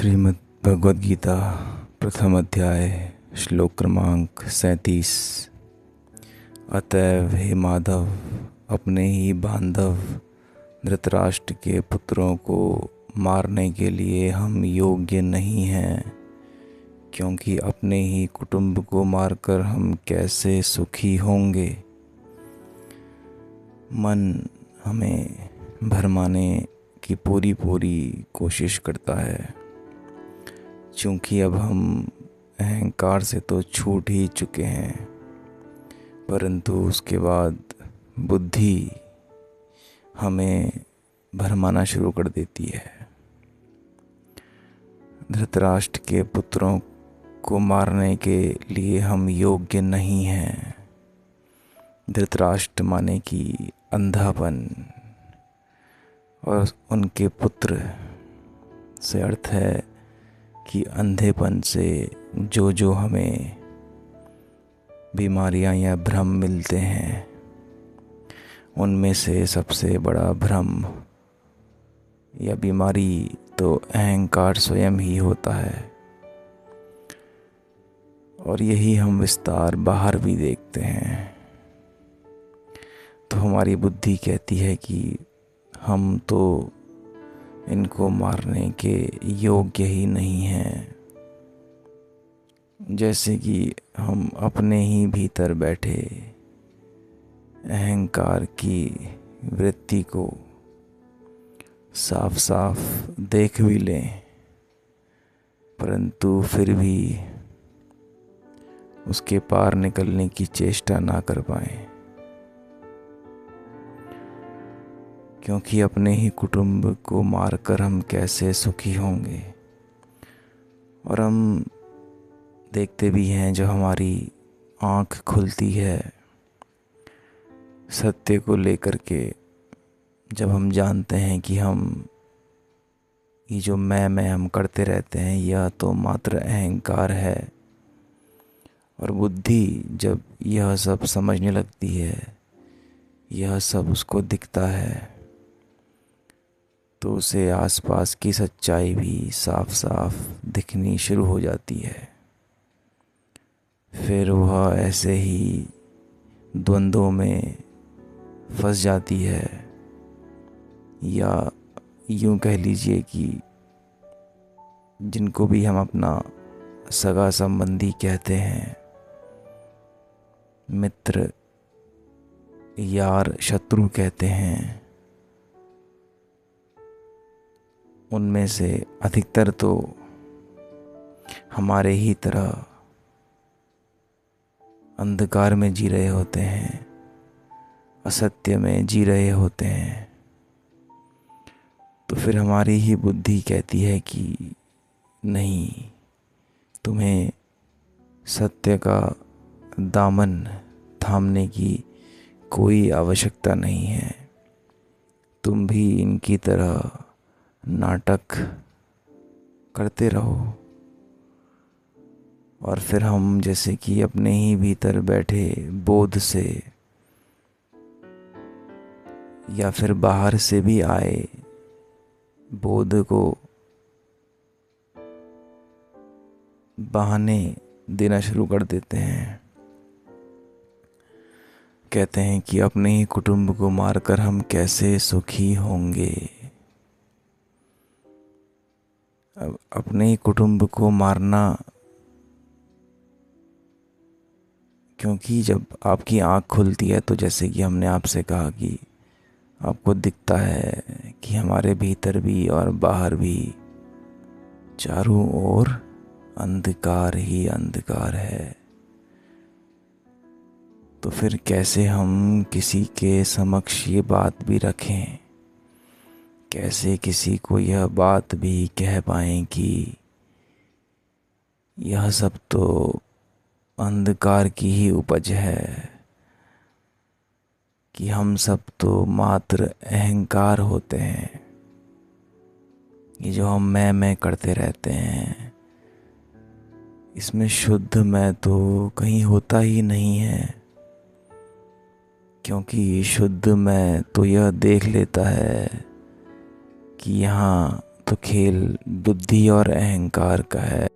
श्रीमद् भगवद गीता प्रथम अध्याय श्लोक क्रमांक 37। अतएव हे माधव, अपने ही बांधव धृतराष्ट्र के पुत्रों को मारने के लिए हम योग्य नहीं हैं, क्योंकि अपने ही कुटुंब को मारकर हम कैसे सुखी होंगे। मन हमें भरमाने की पूरी कोशिश करता है, क्योंकि अब हम अहंकार से तो छूट ही चुके हैं, परंतु उसके बाद बुद्धि हमें भरमाना शुरू कर देती है। धृतराष्ट्र के पुत्रों को मारने के लिए हम योग्य नहीं हैं। धृतराष्ट्र माने कि अंधापन, और उनके पुत्र से अर्थ है कि अंधेपन से जो हमें बीमारियां या भ्रम मिलते हैं, उनमें से सबसे बड़ा भ्रम या बीमारी तो अहंकार स्वयं ही होता है। और यही हम विस्तार बाहर भी देखते हैं। तो हमारी बुद्धि कहती है कि हम तो इनको मारने के योग्य ही नहीं हैं। जैसे कि हम अपने ही भीतर बैठे अहंकार की वृत्ति को साफ साफ देख भी लें, परंतु फिर भी उसके पार निकलने की चेष्टा ना कर पाएं, क्योंकि अपने ही कुटुंब को मारकर हम कैसे सुखी होंगे। और हम देखते भी हैं, जब हमारी आँख खुलती है सत्य को लेकर के, जब हम जानते हैं कि हम ये जो मैं हम करते रहते हैं, यह तो मात्र अहंकार है, और बुद्धि जब यह सब समझने लगती है, यह सब उसको दिखता है, तो उसे आसपास की सच्चाई भी साफ साफ दिखनी शुरू हो जाती है। फिर वह ऐसे ही द्वंद्वों में फंस जाती है, या यूं कह लीजिए कि जिनको भी हम अपना सगा संबंधी कहते हैं, मित्र, यार, शत्रु कहते हैं, उनमें से अधिकतर तो हमारे ही तरह अंधकार में जी रहे होते हैं, असत्य में जी रहे होते हैं। तो फिर हमारी ही बुद्धि कहती है कि नहीं, तुम्हें सत्य का दामन थामने की कोई आवश्यकता नहीं है। तुम भी इनकी तरह नाटक करते रहो। और फिर हम जैसे कि अपने ही भीतर बैठे बोध से, या फिर बाहर से भी आए बोध को बहाने देना शुरू कर देते हैं। कहते हैं कि अपने ही कुटुंब को मारकर हम कैसे सुखी होंगे। अब अपने ही कुटुंब को मारना, क्योंकि जब आपकी आँख खुलती है, तो जैसे कि हमने आपसे कहा कि आपको दिखता है कि हमारे भीतर भी और बाहर भी चारों ओर अंधकार ही अंधकार है। तो फिर कैसे हम किसी के समक्ष ये बात भी रखें, कैसे किसी को यह बात भी कह पाएं कि यह सब तो अंधकार की ही उपज है, कि हम सब तो मात्र अहंकार होते हैं। ये जो हम मैं करते रहते हैं, इसमें शुद्ध मैं तो कहीं होता ही नहीं है, क्योंकि शुद्ध मैं तो यह देख लेता है कि यहाँ तो खेल बुद्धि और अहंकार का है।